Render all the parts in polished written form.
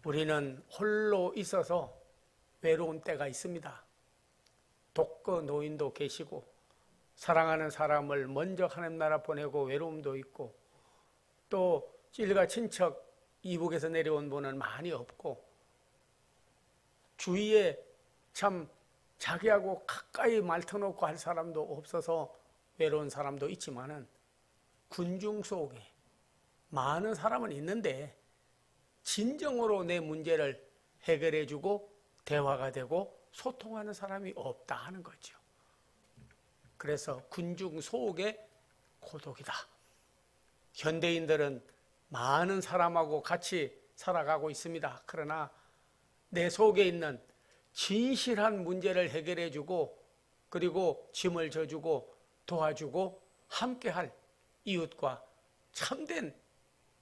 우리는 홀로 있어서 외로운 때가 있습니다. 독거 노인도 계시고 사랑하는 사람을 먼저 하나님 나라 보내고 외로움도 있고 또 일가 친척 이북에서 내려온 분은 많이 없고 주위에 참 자기하고 가까이 말터놓고 할 사람도 없어서 외로운 사람도 있지만은 군중 속에 많은 사람은 있는데 진정으로 내 문제를 해결해주고 대화가 되고 소통하는 사람이 없다 하는 거죠. 그래서 군중 속에 고독이다. 현대인들은 많은 사람하고 같이 살아가고 있습니다. 그러나 내 속에 있는 진실한 문제를 해결해주고 그리고 짐을 져주고 도와주고 함께할 이웃과 참된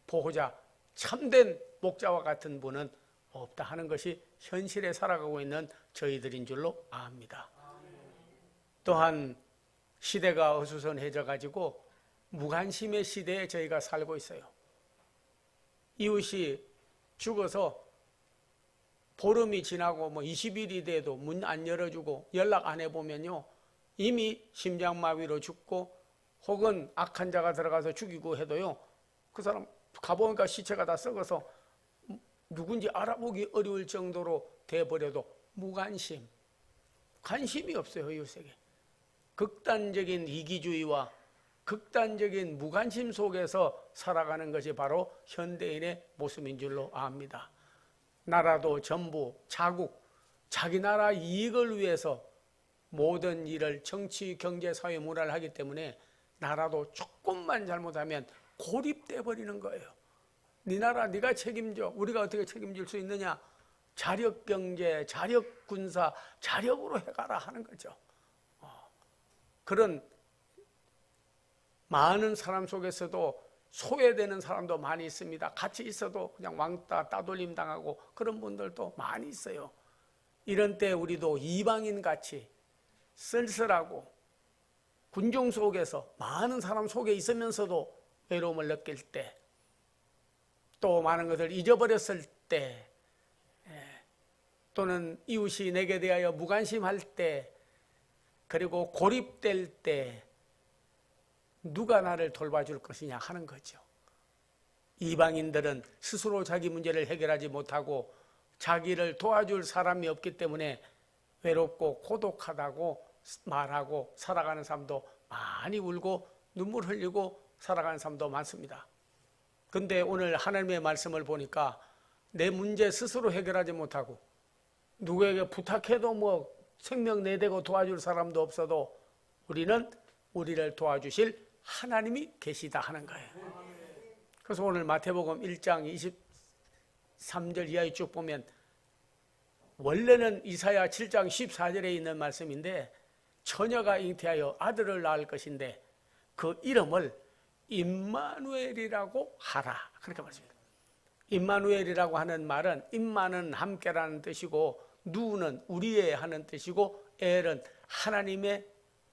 보호자, 참된 목자와 같은 분은 없다 하는 것이 현실에 살아가고 있는 저희들인 줄로 압니다. 또한 시대가 어수선해져 가지고 무관심의 시대에 저희가 살고 있어요. 이웃이 죽어서 보름이 지나고 20일이 돼도 문 안 열어주고 연락 안 해보면요 이미 심장마비로 죽고 혹은 악한 자가 들어가서 죽이고 해도요 그 사람 가보니까 시체가 다 썩어서 누군지 알아보기 어려울 정도로 돼버려도 무관심, 관심이 없어요. 이웃에게. 극단적인 이기주의와 극단적인 무관심 속에서 살아가는 것이 바로 현대인의 모습인 줄로 압니다. 나라도 전부 자국, 자기 나라 이익을 위해서 모든 일을 정치, 경제, 사회, 문화를 하기 때문에 나라도 조금만 잘못하면 고립돼 버리는 거예요. 네 나라 네가 책임져. 우리가 어떻게 책임질 수 있느냐. 자력 경제, 자력 군사, 자력으로 해가라 하는 거죠. 그런 많은 사람 속에서도 소외되는 사람도 많이 있습니다. 같이 있어도 그냥 왕따, 따돌림 당하고 그런 분들도 많이 있어요. 이런 때 우리도 이방인같이 쓸쓸하고 군중 속에서 많은 사람 속에 있으면서도 외로움을 느낄 때 또 많은 것을 잊어버렸을 때 또는 이웃이 내게 대하여 무관심할 때 그리고 고립될 때 누가 나를 돌봐줄 것이냐 하는 거죠. 이방인들은 스스로 자기 문제를 해결하지 못하고 자기를 도와줄 사람이 없기 때문에 외롭고 고독하다고 말하고 살아가는 사람도 많이 울고 눈물 흘리고 살아가는 사람도 많습니다. 근데 오늘 하나님의 말씀을 보니까 내 문제 스스로 해결하지 못하고 누구에게 부탁해도 생명 내대고 도와줄 사람도 없어도 우리는 우리를 도와주실 하나님이 계시다 하는 거예요. 그래서 오늘 마태복음 1장 23절 이하에 쭉 보면 원래는 이사야 7장 14절에 있는 말씀인데 처녀가 잉태하여 아들을 낳을 것인데 그 이름을 임마누엘이라고 하라 그렇게 말씀합니다. 임마누엘이라고 하는 말은 임마는 함께라는 뜻이고 누는 우리의 하는 뜻이고 엘은 하나님의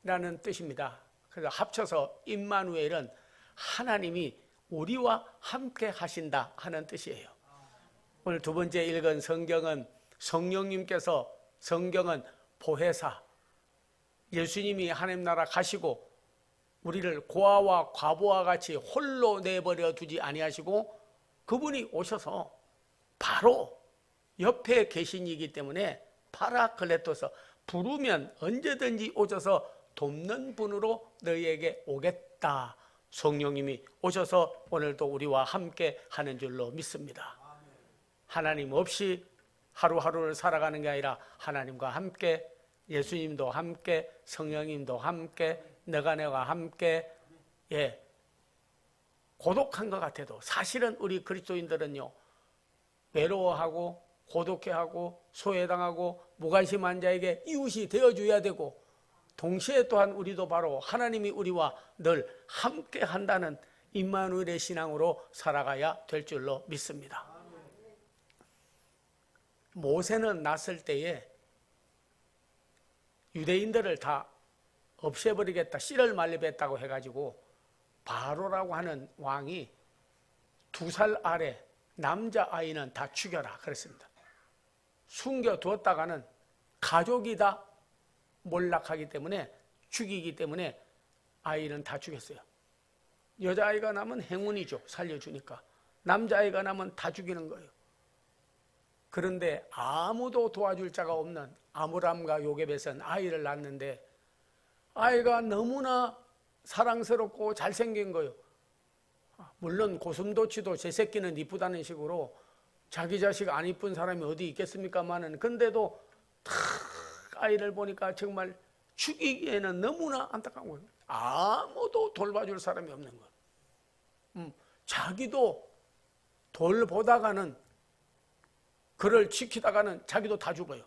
라는 뜻입니다. 그래서 합쳐서 임마누엘은 하나님이 우리와 함께 하신다 하는 뜻이에요. 오늘 두 번째 읽은 성경은 성령님께서 성경은 보혜사 예수님이 하나님 나라 가시고 우리를 고아와 과부와 같이 홀로 내버려 두지 아니하시고 그분이 오셔서 바로 옆에 계신 이기 때문에 파라클레토서 부르면 언제든지 오셔서 돕는 분으로 너희에게 오겠다. 성령님이 오셔서 오늘도 우리와 함께 하는 줄로 믿습니다. 하나님 없이 하루하루를 살아가는 게 아니라 하나님과 함께 예수님도 함께 성령님도 함께 너가 내가 함께 고독한 것 같아도 사실은 우리 그리스도인들은요 외로워하고 고독해하고 소외당하고 무관심한 자에게 이웃이 되어줘야 되고 동시에 또한 우리도 바로 하나님이 우리와 늘 함께 한다는 임마누엘의 신앙으로 살아가야 될 줄로 믿습니다. 모세는 났을 때에 유대인들을 다 없애버리겠다, 씨를 말리겠다고 해가지고 바로라고 하는 왕이 2살 아래 남자아이는 다 죽여라 그랬습니다. 숨겨두었다가는 가족이 다 몰락하기 때문에, 죽이기 때문에 아이는 다 죽였어요. 여자아이가 나면 행운이죠. 살려주니까. 남자아이가 나면 다 죽이는 거예요. 그런데 아무도 도와줄 자가 없는 아므람과 요게벳은 아이를 낳았는데 아이가 너무나 사랑스럽고 잘생긴 거예요. 물론 고슴도치도 제 새끼는 이쁘다는 식으로 자기 자식 안 이쁜 사람이 어디 있겠습니까마는, 근데도 탁 아이를 보니까 정말 죽이기에는 너무나 안타까운 거예요. 아무도 돌봐줄 사람이 없는 거예요. 자기도 돌보다가는, 그를 지키다가는 자기도 다 죽어요.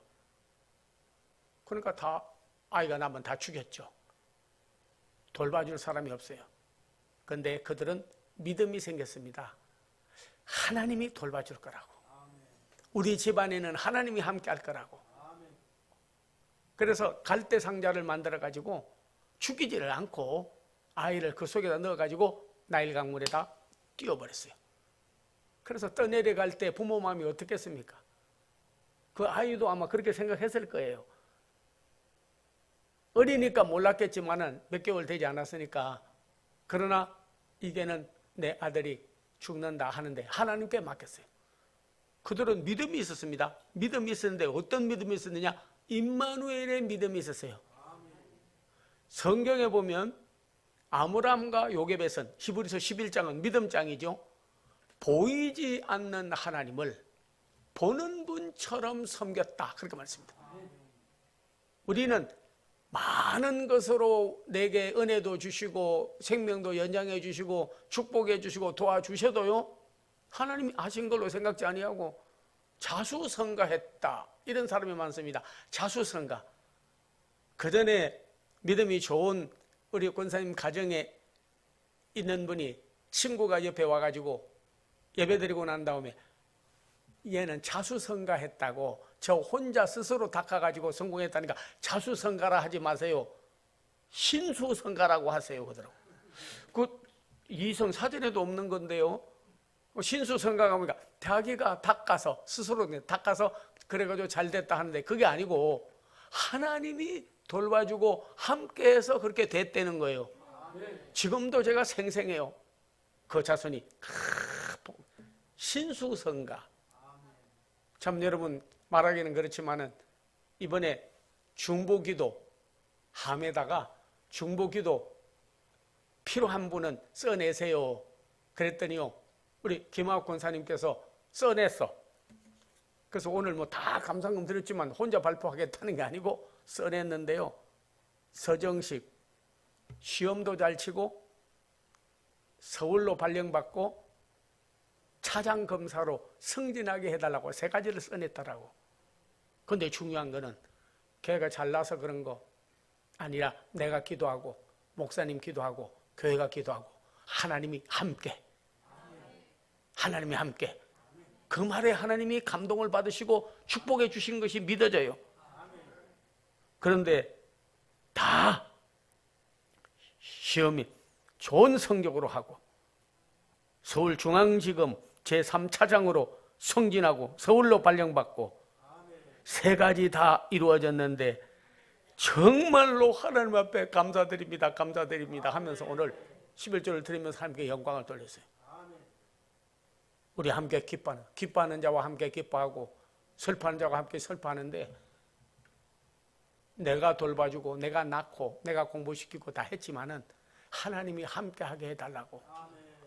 그러니까 다 아이가 나면 다 죽였죠. 돌봐줄 사람이 없어요. 그런데 그들은 믿음이 생겼습니다. 하나님이 돌봐줄 거라고. 우리 집안에는 하나님이 함께 할 거라고. 그래서 갈대 상자를 만들어 가지고 죽이지를 않고 아이를 그 속에다 넣어 가지고 나일 강물에다 띄워버렸어요. 그래서 떠내려갈 때 부모 마음이 어떻겠습니까? 그 아이도 아마 그렇게 생각했을 거예요. 어리니까 몰랐겠지만은 몇 개월 되지 않았으니까. 그러나 이제는 내 아들이 죽는다 하는데 하나님께 맡겼어요. 그들은 믿음이 있었습니다. 믿음이 있었는데 어떤 믿음이 있었느냐? 임마누엘의 믿음이 있었어요. 성경에 보면 아므람과 요게벳은, 히브리서 11장은 믿음장이죠. 보이지 않는 하나님을 보는 분처럼 섬겼다, 그렇게 말씀합니다. 우리는 많은 것으로 내게 은혜도 주시고 생명도 연장해 주시고 축복해 주시고 도와주셔도요, 하나님이 하신 걸로 생각지 아니하고 자수성가했다, 이런 사람이 많습니다. 자수성가. 그전에 믿음이 좋은 우리 권사님 가정에 있는 분이 친구가 옆에 와가지고 예배드리고 난 다음에 얘는 자수성가했다고, 저 혼자 스스로 닦아가지고 성공했다니까 자수성가라 하지 마세요. 신수성가라고 하세요. 그러더라고. 그 이성 사전에도 없는 건데요. 신수성가가 뭐니까 자기가 닦아서, 스스로 닦아서 그래가지고 잘 됐다 하는데, 그게 아니고 하나님이 돌봐주고 함께해서 그렇게 됐다는 거예요. 지금도 제가 생생해요. 그 자손이 신수성가. 참 여러분, 말하기는 그렇지만은 이번에 중보기도 함에다가 중보기도 필요한 분은 써내세요 그랬더니요, 우리 김학욱 권사님께서 써냈어. 그래서 오늘 뭐 다 감상금 드렸지만 혼자 발표하겠다는 게 아니고 써냈는데요, 서정식 시험도 잘 치고 서울로 발령받고 차장검사로 승진하게 해달라고 3가지를 써냈더라고. 근데 중요한 거는 걔가 잘나서 그런 거 아니라 내가 기도하고 목사님 기도하고 교회가 기도하고 하나님이 함께, 하나님이 함께, 그 말에 하나님이 감동을 받으시고 축복해 주신 것이 믿어져요. 그런데 다 시험이 좋은 성적으로 하고 서울중앙지검 제3차장으로 승진하고 서울로 발령받고 3가지 다 이루어졌는데 정말로 하나님 앞에 감사드립니다, 감사드립니다 하면서 오늘 11절을 드리면서 하나님께 영광을 돌렸어요. 우리 함께 기뻐하는 자와 함께 기뻐하고 슬퍼하는 자와 함께 슬퍼하는데, 내가 돌봐주고 내가 낳고 내가 공부시키고 다 했지만은 하나님이 함께하게 해달라고,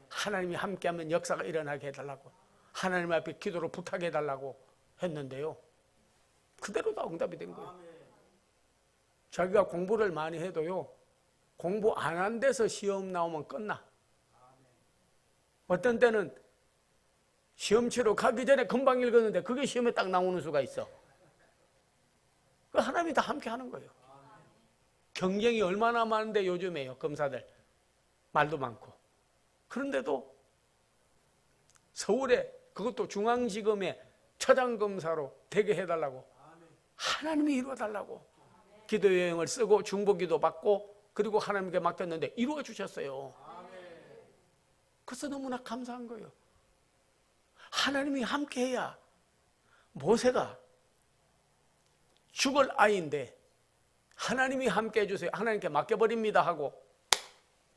하나님이 함께하면 역사가 일어나게 해달라고, 하나님 앞에 기도로 부탁해 달라고 했는데요, 그대로 다 응답이 된 거예요. 자기가 공부를 많이 해도요, 공부 안 한 데서 시험 나오면 끝나. 어떤 때는 시험 치러 가기 전에 금방 읽었는데 그게 시험에 딱 나오는 수가 있어. 하나님이 다 함께 하는 거예요. 경쟁이 얼마나 많은데 요즘에요, 검사들 말도 많고. 그런데도 서울에, 그것도 중앙지검에 차장검사로 되게 해달라고, 하나님이 이루어달라고 기도 여행을 쓰고 중보기도 받고 그리고 하나님께 맡겼는데 이루어 주셨어요. 그래서 너무나 감사한 거예요. 하나님이 함께해야. 모세가 죽을 아이인데 하나님이 함께해 주세요, 하나님께 맡겨버립니다 하고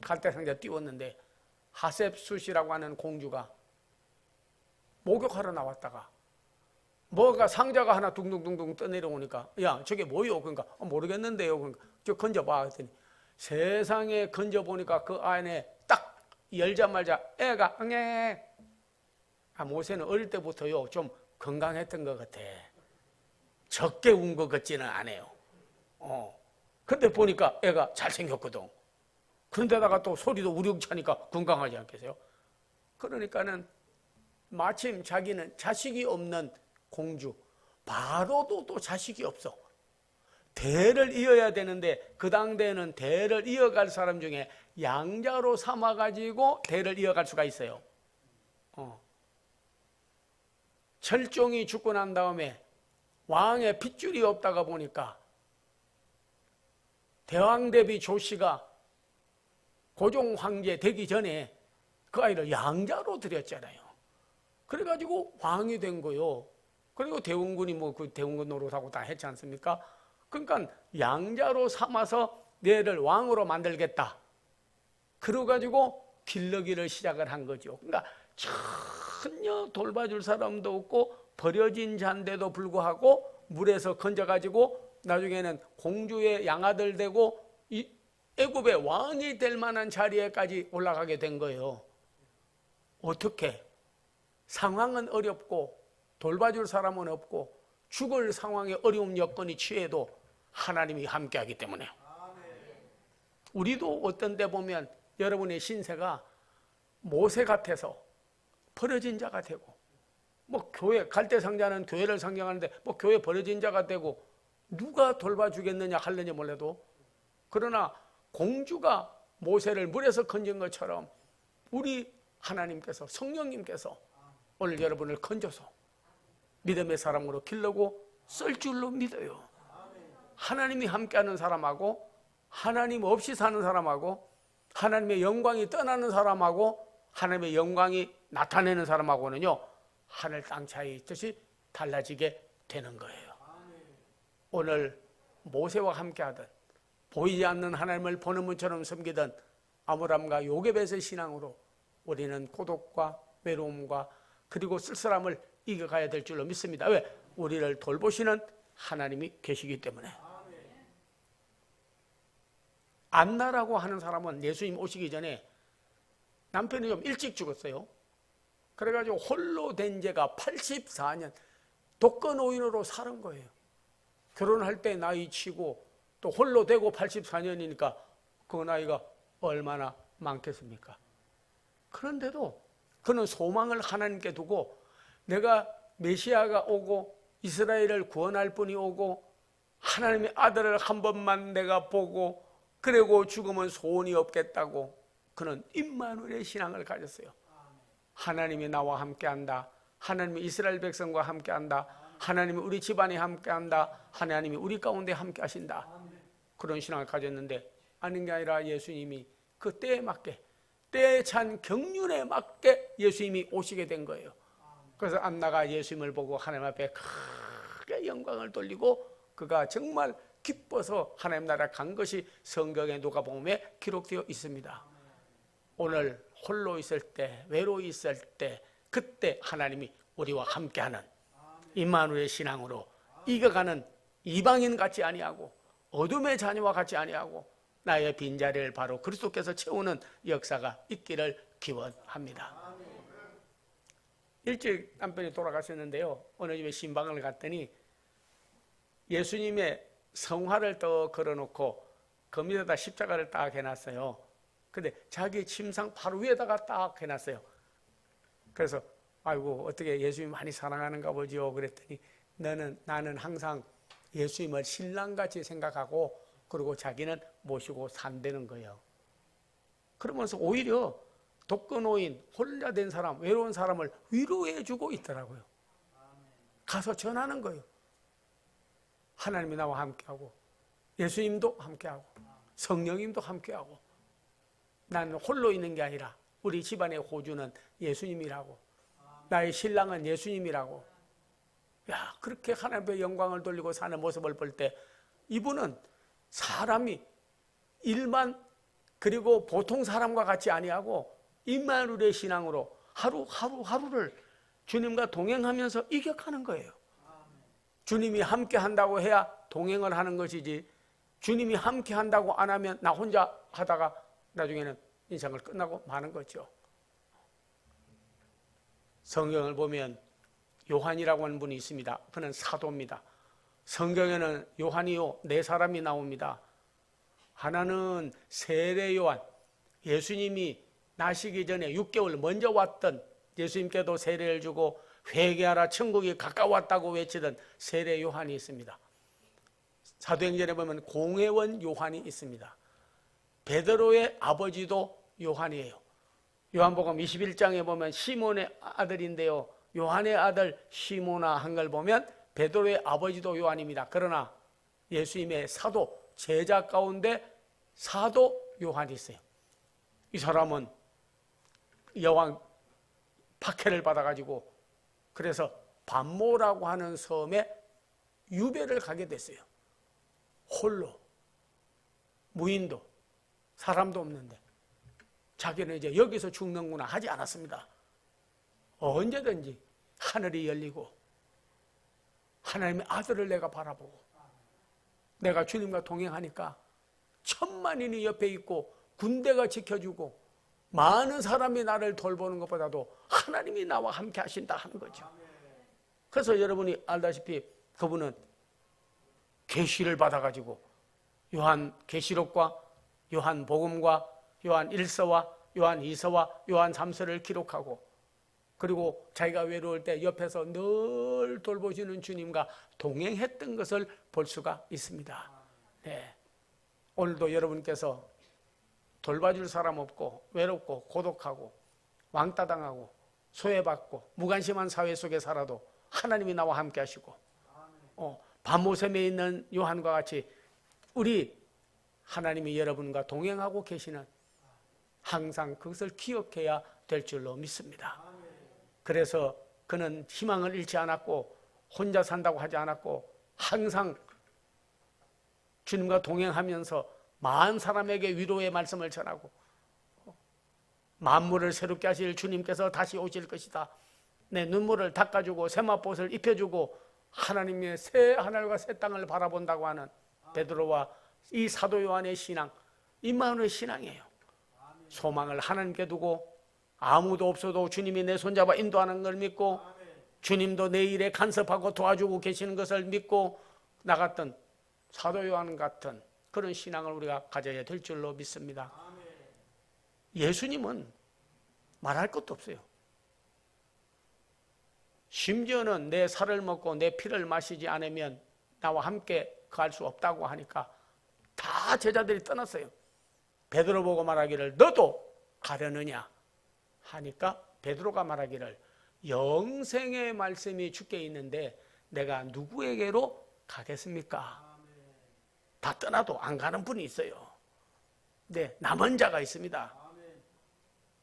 갈대상자 띄웠는데, 하셉숫이라고 하는 공주가 목욕하러 나왔다가 뭐가 상자가 하나 둥둥둥둥 떠내려오니까, 야 저게 뭐요? 그러니까 모르겠는데요. 그러니까 저 건져봐 했더니, 세상에 건져보니까 그 안에 딱 열자마자 애가 응애. 모세는 어릴 때부터요 좀 건강했던 것 같아. 적게 운 것 같지는 않아요. 근데 보니까 애가 잘생겼거든. 그런데다가 또 소리도 우렁차니까 건강하지 않겠어요? 그러니까는 마침 자기는 자식이 없는 공주, 바로도 또 자식이 없어. 대를 이어야 되는데 그 당대에는 대를 이어갈 사람 중에 양자로 삼아가지고 대를 이어갈 수가 있어요. 철종이 죽고 난 다음에 왕의 핏줄이 없다가 보니까 대왕대비 조씨가 고종 황제 되기 전에 그 아이를 양자로 들였잖아요. 그래가지고 왕이 된 거요. 그리고 대원군이 뭐 그 대원군 노릇하고 다 했지 않습니까? 그러니까 양자로 삼아서 얘를 왕으로 만들겠다. 그래가지고 길러기를 시작을 한 거죠. 그러니까 전혀 돌봐줄 사람도 없고 버려진 잔데도 불구하고 물에서 건져가지고 나중에는 공주의 양아들 되고 이 애굽의 왕이 될 만한 자리에까지 올라가게 된 거예요. 어떻게? 상황은 어렵고 돌봐줄 사람은 없고 죽을 상황에 어려운 여건이 취해도 하나님이 함께하기 때문에. 우리도 어떤 때 보면 여러분의 신세가 모세 같아서 버려진 자가 되고, 뭐 교회 갈대상자는 교회를 상징하는데 뭐 교회 버려진 자가 되고 누가 돌봐주겠느냐 할느냐 몰라도, 그러나 공주가 모세를 물에서 건진 것처럼 우리 하나님께서, 성령님께서 오늘 여러분을 건져서 믿음의 사람으로 길러고 쓸 줄로 믿어요. 하나님이 함께하는 사람하고 하나님 없이 사는 사람하고 하나님의 영광이 떠나는 사람하고 하나님의 영광이 나타내는 사람하고는요 하늘 땅 차이 있듯이 달라지게 되는 거예요. 오늘 모세와 함께하던, 보이지 않는 하나님을 보는 문처럼 섬기던 아브라함과 요셉의 신앙으로 우리는 고독과 외로움과 그리고 쓸쓸함을 이겨가야 될 줄로 믿습니다. 왜? 우리를 돌보시는 하나님이 계시기 때문에. 안나라고 하는 사람은 예수님 오시기 전에 남편이 좀 일찍 죽었어요. 그래가지고 홀로 된 지가 84년 독거노인으로 사는 거예요. 결혼할 때 나이 치고 또 홀로 되고 84년이니까 그 나이가 얼마나 많겠습니까? 그런데도 그는 소망을 하나님께 두고, 내가 메시아가 오고 이스라엘을 구원할 분이 오고 하나님의 아들을 한 번만 내가 보고 그리고 죽으면 소원이 없겠다고 그는 임마누엘의 신앙을 가졌어요. 하나님이 나와 함께한다. 하나님이 이스라엘 백성과 함께한다. 하나님이 우리 집안에 함께한다. 하나님이 우리 가운데 함께하신다. 그런 신앙을 가졌는데, 아닌 게 아니라 예수님이 그 때에 맞게, 때에 찬 경륜에 맞게 예수님이 오시게 된 거예요. 그래서 안나가 예수님을 보고 하나님 앞에 크게 영광을 돌리고 그가 정말 기뻐서 하나님 나라 간 것이 성경의 누가복음에 기록되어 있습니다. 오늘 홀로 있을 때, 외로이 있을 때, 그때 하나님이 우리와 함께하는 임마누엘 신앙으로 이겨가는 이방인 같지 아니하고 어둠의 자녀와 같지 아니하고 나의 빈자리를 바로 그리스도께서 채우는 역사가 있기를 기원합니다. 일찍 남편이 돌아가셨는데요, 어느 집에 신방을 갔더니 예수님의 성화를 또 걸어놓고 그 밑에다 십자가를 딱 해놨어요. 근데 자기 침상 바로 위에다가 딱 해놨어요. 그래서 아이고 어떻게 예수님 많이 사랑하는가 보죠. 그랬더니 나는 항상 예수님을 신랑같이 생각하고 그리고 자기는 모시고 산다는 거예요. 그러면서 오히려 독거노인, 혼자 된 사람, 외로운 사람을 위로해주고 있더라고요. 가서 전하는 거예요. 하나님이 나와 함께하고 예수님도 함께하고 성령님도 함께하고, 나는 홀로 있는 게 아니라 우리 집안의 호주는 예수님이라고, 나의 신랑은 예수님이라고. 야, 그렇게 하나님의 영광을 돌리고 사는 모습을 볼 때 이분은 사람이 일반 그리고 보통 사람과 같이 아니하고 임마누엘의 신앙으로 하루를 주님과 동행하면서 이격하는 거예요. 주님이 함께 한다고 해야 동행을 하는 것이지, 주님이 함께 한다고 안 하면 나 혼자 하다가 나중에는 인생을 끝나고 마는 거죠. 성경을 보면 요한이라고 하는 분이 있습니다. 그는 사도입니다. 성경에는 요한이요, 네 사람이 나옵니다. 하나는 세례 요한, 예수님이 나시기 전에 6개월 먼저 왔던, 예수님께도 세례를 주고 회개하라 천국이 가까웠다고 외치던 세례 요한이 있습니다. 사도행전에 보면 공회원 요한이 있습니다. 베드로의 아버지도 요한이에요. 요한복음 21장에 보면 시몬의 아들인데요, 요한의 아들 시모나 한 걸 보면 베드로의 아버지도 요한입니다. 그러나 예수님의 사도, 제자 가운데 사도 요한이 있어요. 이 사람은 여왕 박해를 받아가지고 그래서 반모라고 하는 섬에 유배를 가게 됐어요. 홀로, 무인도, 사람도 없는데 자기는 이제 여기서 죽는구나 하지 않았습니다. 언제든지 하늘이 열리고 하나님의 아들을 내가 바라보고 내가 주님과 동행하니까 천만인이 옆에 있고 군대가 지켜주고 많은 사람이 나를 돌보는 것보다도 하나님이 나와 함께 하신다 하는 거죠. 그래서 여러분이 알다시피 그분은 계시를 받아가지고 요한 계시록과 요한 복음과 요한 1서와 요한 2서와 요한 3서를 기록하고, 그리고 자기가 외로울 때 옆에서 늘 돌보시는 주님과 동행했던 것을 볼 수가 있습니다. 네. 오늘도 여러분께서 돌봐줄 사람 없고 외롭고 고독하고 왕따 당하고 소외받고 무관심한 사회 속에 살아도 하나님이 나와 함께 하시고, 밤모섬에 있는 요한과 같이 우리 하나님이 여러분과 동행하고 계시는, 항상 그것을 기억해야 될 줄로 믿습니다. 그래서 그는 희망을 잃지 않았고 혼자 산다고 하지 않았고 항상 주님과 동행하면서 많은 사람에게 위로의 말씀을 전하고, 만물을 새롭게 하실 주님께서 다시 오실 것이다, 내 눈물을 닦아주고 세마포옷을 입혀주고 하나님의 새 하늘과 새 땅을 바라본다고 하는 베드로와 이 사도 요한의 신앙, 임마누엘 신앙이에요. 소망을 하나님께 두고 아무도 없어도 주님이 내 손잡아 인도하는 걸 믿고 주님도 내 일에 간섭하고 도와주고 계시는 것을 믿고 나갔던 사도 요한 같은 그런 신앙을 우리가 가져야 될 줄로 믿습니다. 예수님은 말할 것도 없어요. 심지어는 내 살을 먹고 내 피를 마시지 않으면 나와 함께 갈 수 없다고 하니까 다 제자들이 떠났어요. 베드로 보고 말하기를 너도 가려느냐 하니까 베드로가 말하기를 영생의 말씀이 주께 있는데 내가 누구에게로 가겠습니까? 다 떠나도 안 가는 분이 있어요. 네, 남은 자가 있습니다.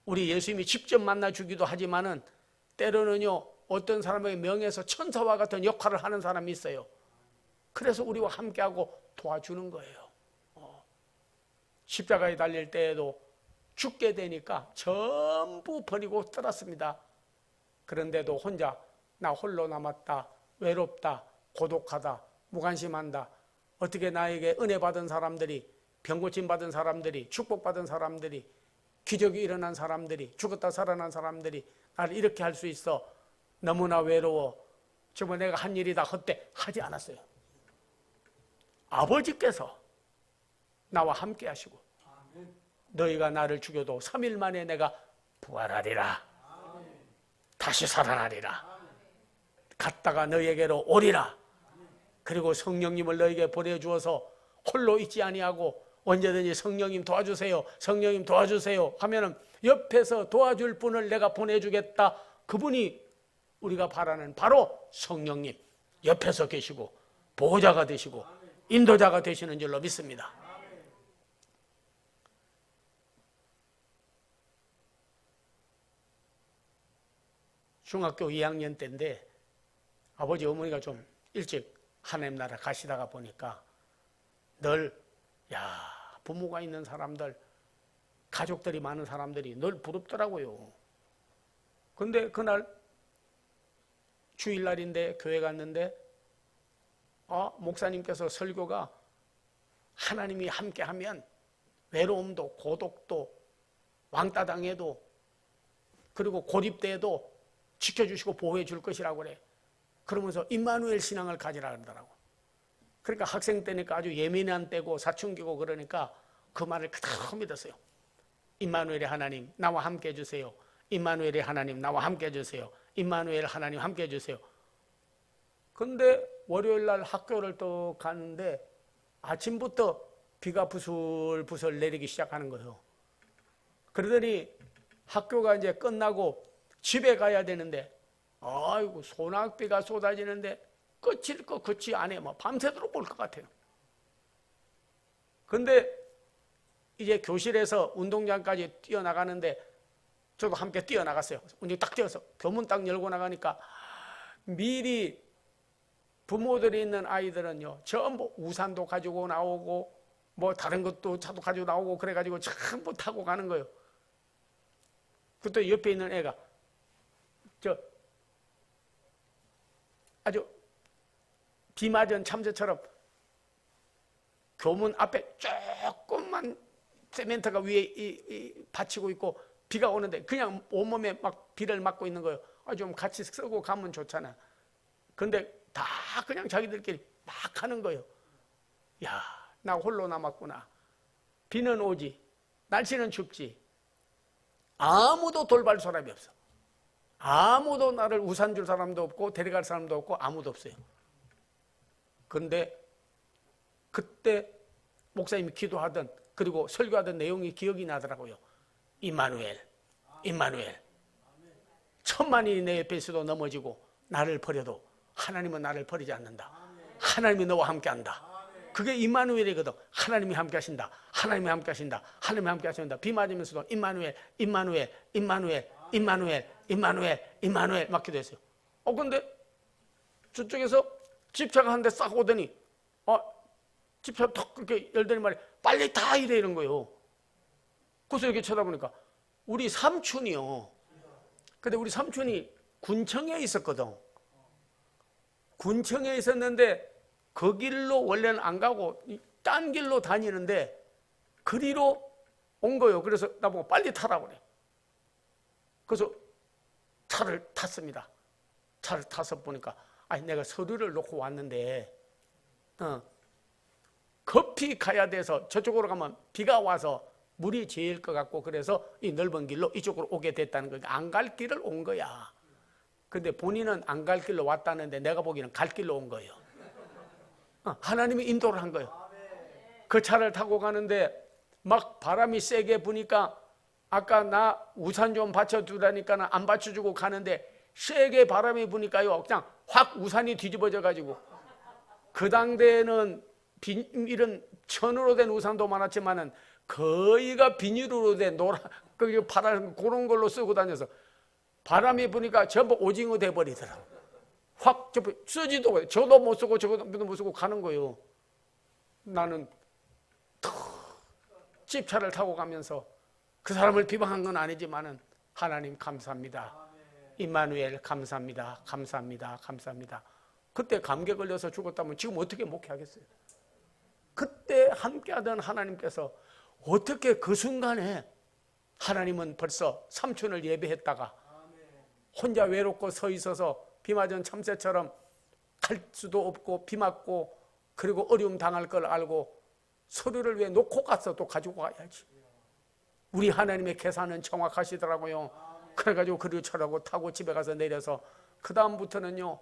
우리 예수님이 직접 만나 주기도 하지만은 때로는요 어떤 사람의 명예에서 천사와 같은 역할을 하는 사람이 있어요. 그래서 우리와 함께하고 도와주는 거예요. 십자가에 달릴 때에도 죽게 되니까 전부 버리고 떠났습니다. 그런데도 혼자 나 홀로 남았다, 외롭다, 고독하다, 무관심한다, 어떻게 나에게 은혜 받은 사람들이, 병고침 받은 사람들이, 축복받은 사람들이, 기적이 일어난 사람들이, 죽었다 살아난 사람들이 나를 이렇게 할 수 있어, 너무나 외로워, 정말 내가 한 일이 다 헛돼 하지 않았어요. 아버지께서 나와 함께 하시고 너희가 나를 죽여도 3일 만에 내가 부활하리라, 다시 살아나리라, 갔다가 너희에게로 오리라, 그리고 성령님을 너희에게 보내주어서 홀로 있지 아니하고 언제든지 성령님 도와주세요, 성령님 도와주세요 하면은 옆에서 도와줄 분을 내가 보내주겠다. 그분이 우리가 바라는 바로 성령님 옆에서 계시고 보호자가 되시고 인도자가 되시는 줄로 믿습니다. 중학교 2학년 때인데 아버지 어머니가 좀 일찍 하나님 나라 가시다가 보니까 늘 부모가 있는 사람들, 가족들이 많은 사람들이 늘 부럽더라고요. 근데 그날 주일날인데 교회 갔는데 목사님께서 설교가 하나님이 함께하면 외로움도 고독도 왕따 당해도 그리고 고립돼도 지켜주시고 보호해 줄 것이라고 그래. 그러면서 임마누엘 신앙을 가지라 그러더라고. 그러니까 학생 때니까 아주 예민한 때고 사춘기고 그러니까 그 말을 그대로 믿었어요. 임마누엘의 하나님 나와 함께 해주세요. 임마누엘의 하나님 나와 함께 해주세요. 임마누엘 하나님 함께 해주세요. 근데 월요일날 학교를 또 갔는데 아침부터 비가 부슬부슬 내리기 시작하는 거예요. 그러더니 학교가 이제 끝나고 집에 가야 되는데 아이고 소낙비가 쏟아지는데 끝일 것 끝이 안 해. 밤새도록 올 것 같아요. 근데 이제 교실에서 운동장까지 뛰어나가는데 저도 함께 뛰어나갔어요. 운동 딱 뛰어서 교문 딱 열고 나가니까 미리 부모들이 있는 아이들은요 전부 우산도 가지고 나오고 뭐 다른 것도 차도 가지고 나오고 그래가지고 전부 타고 가는 거예요. 그때 옆에 있는 애가 아주 비 맞은 참새처럼 교문 앞에 조금만 세멘트가 위에 받치고 있고 비가 오는데 그냥 온몸에 막 비를 맞고 있는 거예요. 좀 같이 쓰고 가면 좋잖아. 근데 다 그냥 자기들끼리 막 하는 거예요. 나 홀로 남았구나. 비는 오지, 날씨는 춥지. 아무도 돌볼 사람이 없어. 아무도 나를 우산 줄 사람도 없고 데려갈 사람도 없고 아무도 없어요. 근데 그때 목사님이 기도하던 그리고 설교하던 내용이 기억이 나더라고요. 임마누엘, 임마누엘. 천만이 내 옆에 있어도 넘어지고 나를 버려도 하나님은 나를 버리지 않는다. 하나님이 너와 함께한다. 그게 임마누엘이거든. 하나님이 함께하신다. 하나님이 함께하신다. 하나님이 함께하신다. 비 맞으면서도 임마누엘, 임마누엘, 임마누엘, 임마누엘, 임마누엘, 임마누엘 막 기도했어요. 근데 저쪽에서 집차가 한 대 싹 오더니 집차 턱 그렇게 열더니 말이야. 빨리 타 이래 이런 거예요. 그래서 이렇게 쳐다보니까 우리 삼촌이요. 근데 우리 삼촌이 군청에 있었거든. 군청에 있었는데 그 길로 원래는 안 가고 딴 길로 다니는데 그리로 온 거예요. 그래서 나보고 빨리 타라고 그래. 그래서 차를 탔습니다. 차를 타서 보니까 내가 서류를 놓고 왔는데 급히 가야 돼서 저쪽으로 가면 비가 와서 물이 제일 것 같고 그래서 이 넓은 길로 이쪽으로 오게 됐다는 거예요. 안 갈 길을 온 거야. 근데 본인은 안 갈 길로 왔다는데 내가 보기에는 갈 길로 온 거예요. 하나님이 인도를 한 거예요. 그 차를 타고 가는데 막 바람이 세게 부니까 아까 나 우산 좀 받쳐두라니까 안 받쳐주고 가는데 세게 바람이 부니까요 그냥 확 우산이 뒤집어져 가지고 그 당대에는 이런 천으로 된 우산도 많았지만은 거의가 비닐로 된 파란 그런 걸로 쓰고 다녀서 바람이 부니까 전부 오징어 돼버리더라고. 확 쓰지도 못해. 저도 못 쓰고 저도 못 쓰고 가는 거예요. 나는 집차를 타고 가면서 그 사람을 비방한 건 아니지만은 하나님 감사합니다. 임마누엘 감사합니다. 감사합니다. 감사합니다. 그때 감기에 걸려서 죽었다면 지금 어떻게 목회하겠어요? 그때 함께하던 하나님께서 어떻게 그 순간에 하나님은 벌써 삼촌을 예배했다가 혼자 외롭고 서 있어서 비 맞은 참새처럼 갈 수도 없고 비 맞고 그리고 어려움 당할 걸 알고 서류를 왜 놓고 가서 또 가지고 가야지. 우리 하나님의 계산은 정확하시더라고요. 그래가지고 그리고 철하고 타고 집에 가서 내려서 그 다음부터는요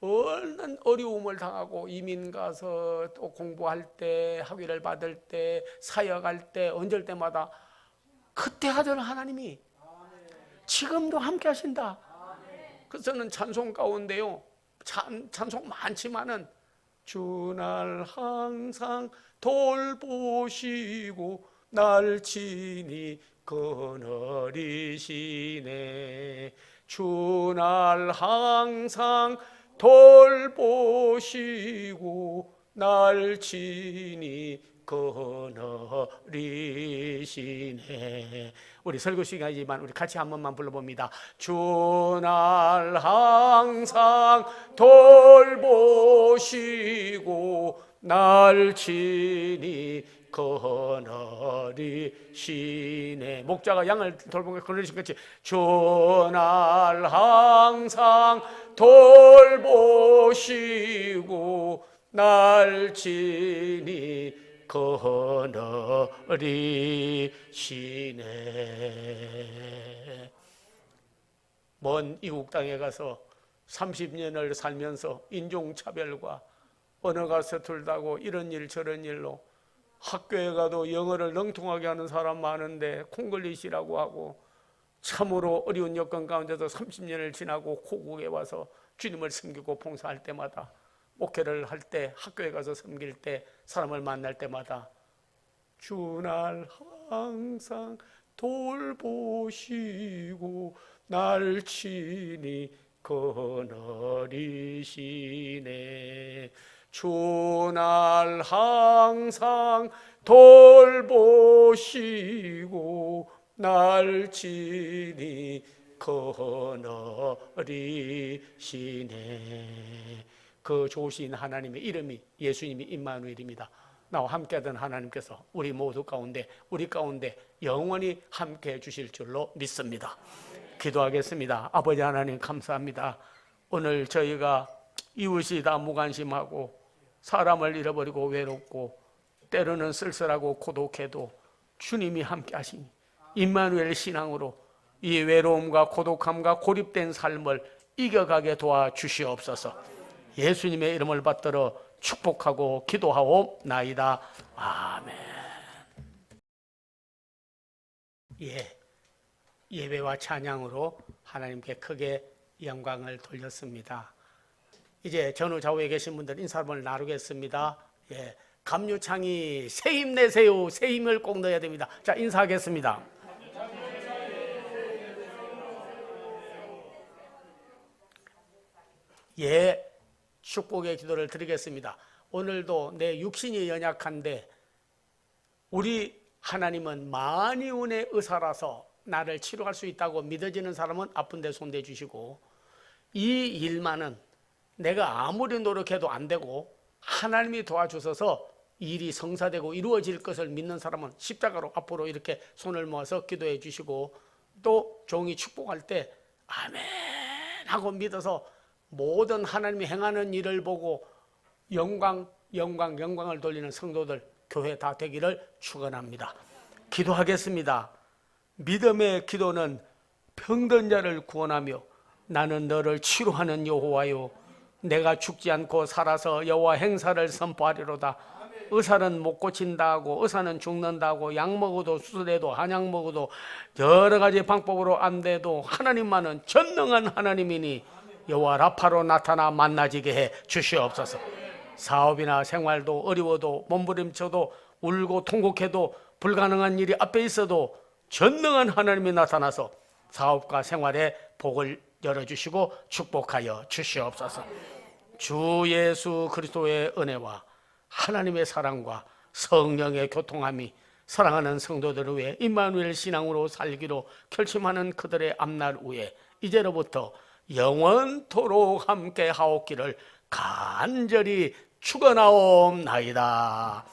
얼른 어려움을 당하고 이민 가서 또 공부할 때 학위를 받을 때 사역할 때 언제일 때마다 그때 하던 하나님이 지금도 함께 하신다. 그래서 저는 찬송 가운데요 찬송 많지만은 주 날 항상 돌보시고 날 친히 거느리시네 주 날 항상 돌보시고 날 친히 거느리시네. 우리 설교 시간이지만 우리 같이 한 번만 불러봅니다. 주 날 항상 돌보시고 날 친히 거느리시네. 목자가 양을 돌보고 거느리신 것이 주 날 항상 돌보시고 날 친히 거느리시네. 먼 이국 땅에 가서 30년을 살면서 인종차별과 언어가 서툴다고 이런 일 저런 일로 학교에 가도 영어를 능통하게 하는 사람 많은데 콩글리시라고 하고 참으로 어려운 여건 가운데서 30년을 지나고 고국에 와서 주님을 섬기고 봉사할 때마다, 목회를 할 때, 학교에 가서 섬길 때, 사람을 만날 때마다 주 날 항상 돌보시고 날 친히 거느리시네. 주 날 항상 돌보시고 날 친히 거느리시네. 그 좋으신 하나님의 이름이 예수님이 임마누엘입니다. 나와 함께하던 하나님께서 우리 모두 가운데, 우리 가운데 영원히 함께해 주실 줄로 믿습니다. 기도하겠습니다. 아버지 하나님 감사합니다. 오늘 저희가 이웃이 다 무관심하고 사람을 잃어버리고 외롭고 때로는 쓸쓸하고 고독해도 주님이 함께 하시니 임마누엘 신앙으로 이 외로움과 고독함과 고립된 삶을 이겨가게 도와주시옵소서. 예수님의 이름을 받들어 축복하고 기도하옵나이다. 아멘. 예배와 찬양으로 하나님께 크게 영광을 돌렸습니다. 이제 전후 좌우에 계신 분들 인사를 나누겠습니다. 감유창이 새 힘 내세요. 새 힘을 꼭 넣어야 됩니다. 자, 인사하겠습니다. 축복의 기도를 드리겠습니다. 오늘도 내 육신이 연약한데 우리 하나님은 만유운의 의사라서 나를 치료할 수 있다고 믿어지는 사람은 아픈데 손대 주시고, 이 일만은 내가 아무리 노력해도 안 되고 하나님이 도와주셔서 일이 성사되고 이루어질 것을 믿는 사람은 십자가로 앞으로 이렇게 손을 모아서 기도해 주시고, 또 종이 축복할 때 아멘 하고 믿어서 모든 하나님이 행하는 일을 보고 영광을 돌리는 성도들 교회 다 되기를 축원합니다. 기도하겠습니다. 믿음의 기도는 병든 자를 구원하며 나는 너를 치료하는 여호와요, 내가 죽지 않고 살아서 여호와 행사를 선포하리로다. 의사는 못 고친다 하고 의사는 죽는다 하고 약 먹어도 수술해도 한약 먹어도 여러 가지 방법으로 안 돼도 하나님만은 전능한 하나님이니 여호와 라파로 나타나 만나지게 해 주시옵소서. 사업이나 생활도 어려워도 몸부림쳐도 울고 통곡해도 불가능한 일이 앞에 있어도 전능한 하나님이 나타나서 사업과 생활에 복을 열어주시고 축복하여 주시옵소서. 주 예수 그리스도의 은혜와 하나님의 사랑과 성령의 교통함이 사랑하는 성도들을 위해 임마누엘 신앙으로 살기로 결심하는 그들의 앞날 후에 이제로부터 영원토록 함께 하옵기를 간절히 축원하옵나이다.